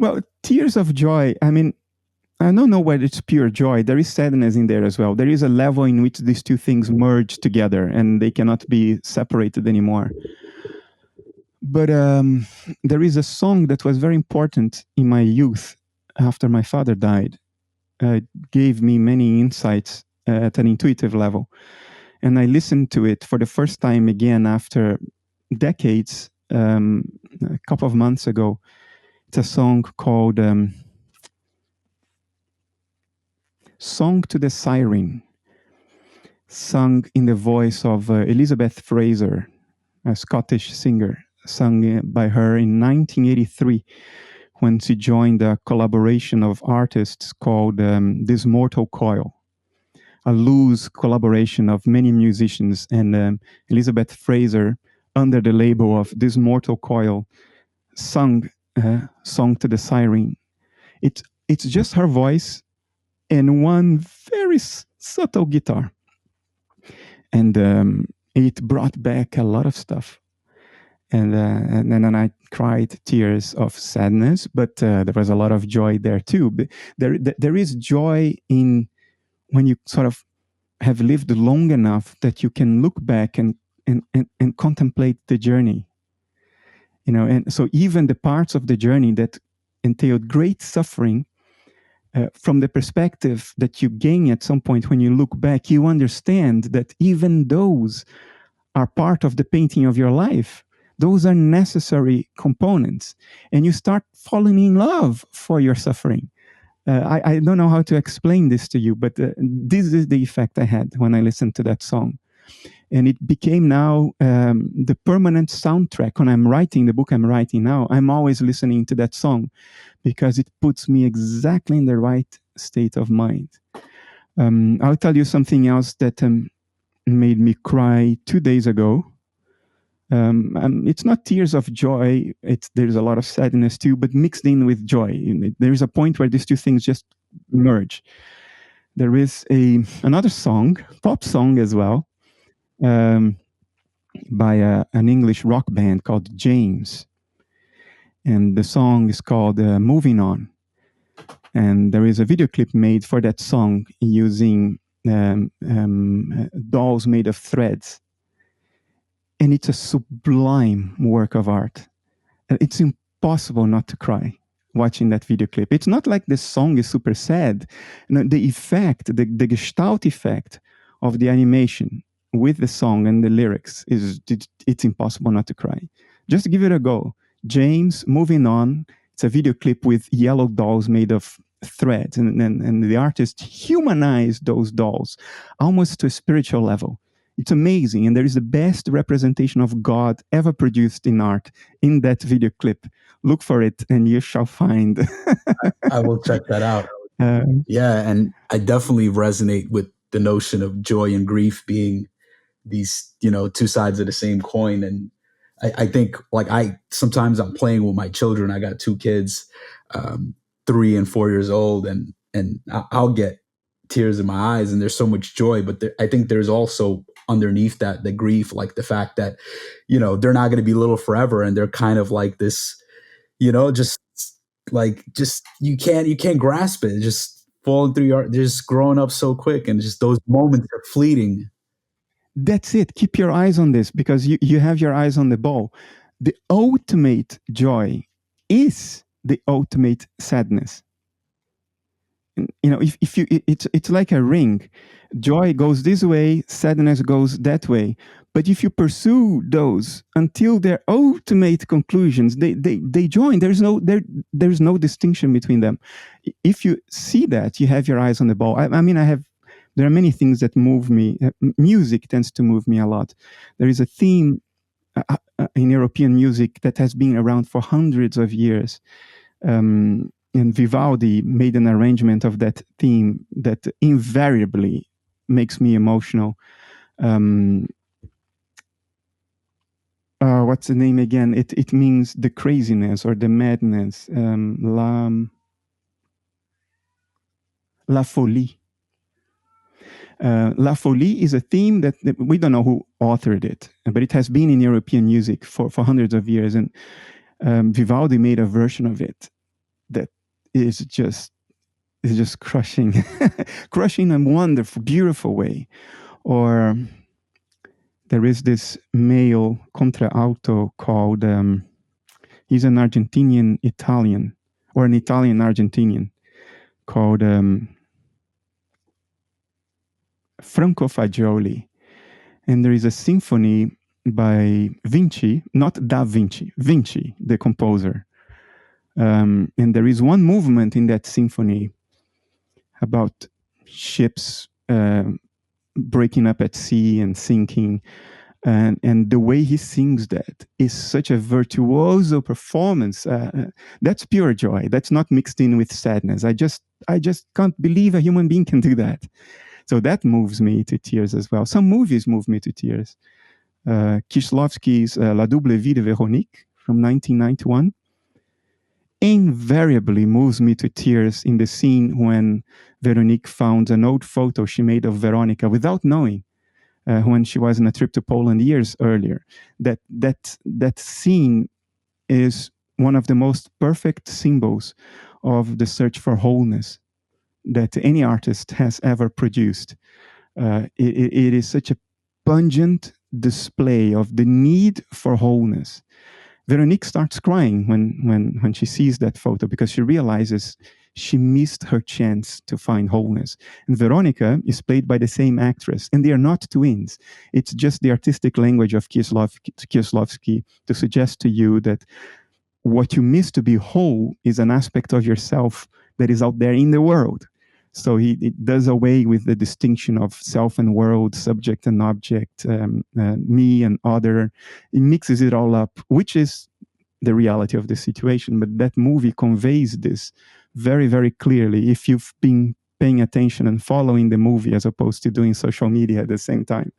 Well, tears of joy. I mean, I don't know whether it's pure joy. There is sadness in there as well. There is a level in which these two things merge together and they cannot be separated anymore. But there is a song that was very important in my youth after my father died. It gave me many insights at an intuitive level. And I listened to it for the first time again after decades, a couple of months ago. It's a song called Song to the Siren, sung in the voice of Elizabeth Fraser, a Scottish singer, sung by her in 1983 when she joined a collaboration of artists called This Mortal Coil, a loose collaboration of many musicians, and Elizabeth Fraser, under the label of This Mortal Coil, sung Song to the Siren. It's just her voice and one very subtle guitar. And it brought back a lot of stuff. And then I cried tears of sadness, but there was a lot of joy there too. There is joy in when you sort of have lived long enough that you can look back and contemplate the journey. You know, and so even the parts of the journey that entailed great suffering, from the perspective that you gain at some point when you look back, you understand that even those are part of the painting of your life. Those are necessary components. And you start falling in love for your suffering. I don't know how to explain this to you, but this is the effect I had when I listened to that song. And it became now the permanent soundtrack. When I'm writing the book I'm writing now, I'm always listening to that song because it puts me exactly in the right state of mind. I'll tell you something else that made me cry 2 days ago. It's not tears of joy. There's a lot of sadness too, but mixed in with joy. There's a point where these two things just merge. There is another song, pop song as well, by an English rock band called James. And the song is called Moving On. And there is a video clip made for that song using dolls made of threads. And it's a sublime work of art. It's impossible not to cry watching that video clip. It's not like the song is super sad. No, the effect, the gestalt effect of the animation with the song and the lyrics it's impossible not to cry. Just give it a go. James, Moving On. It's a video clip with yellow dolls made of threads, and the artist humanized those dolls almost to a spiritual level. It's amazing, and there is the best representation of God ever produced in art in that video clip. Look for it, and you shall find. I will check that out. Yeah, and I definitely resonate with the notion of joy and grief being these, two sides of the same coin. And I think sometimes I'm playing with my children. I got 2 kids, 3 and 4 years old, and I'll get tears in my eyes, and there's so much joy. But I think there's also underneath that the grief, like the fact that, they're not going to be little forever, and they're kind of like this, just you can't grasp it. It's just falling through they're just growing up so quick, and just those moments are fleeting. That's it. Keep your eyes on this, because you have your eyes on the ball. The ultimate joy is the ultimate sadness. If you, it's like a ring. Joy goes this way, sadness goes that way. But if you pursue those until their ultimate conclusions, they join. There's no distinction between them. If you see that, you have your eyes on the ball. There are many things that move me. Music tends to move me a lot. There is a theme in European music that has been around for hundreds of years. And Vivaldi made an arrangement of that theme that invariably makes me emotional. What's the name again? It means the craziness or the madness. La folie. La Folie is a theme that we don't know who authored it, but it has been in European music for hundreds of years, and Vivaldi made a version of it. that is just crushing, crushing in a wonderful, beautiful way. Or there is this male contralto called, he's an Argentinian Italian, or an Italian Argentinian, called Franco Fagioli. And there is a symphony by Vinci, not Da Vinci, Vinci, the composer. And there is one movement in that symphony about ships breaking up at sea and sinking. And the way he sings that is such a virtuoso performance. That's pure joy. That's not mixed in with sadness. I just can't believe a human being can do that. So that moves me to tears as well. Some movies move me to tears. Kieślowski's La Double Vie de Véronique from 1991 invariably moves me to tears in the scene when Veronique found an old photo she made of Veronica without knowing, when she was on a trip to Poland years earlier. That scene is one of the most perfect symbols of the search for wholeness that any artist has ever produced. It is such a pungent display of the need for wholeness. Veronique starts crying when she sees that photo because she realizes she missed her chance to find wholeness. And Veronica is played by the same actress, and they are not twins. It's just the artistic language of Kieślowski to suggest to you that what you miss to be whole is an aspect of yourself that is out there in the world. So it does away with the distinction of self and world, subject and object, me and other. It mixes it all up, which is the reality of the situation. But that movie conveys this very, very clearly if you've been paying attention and following the movie as opposed to doing social media at the same time.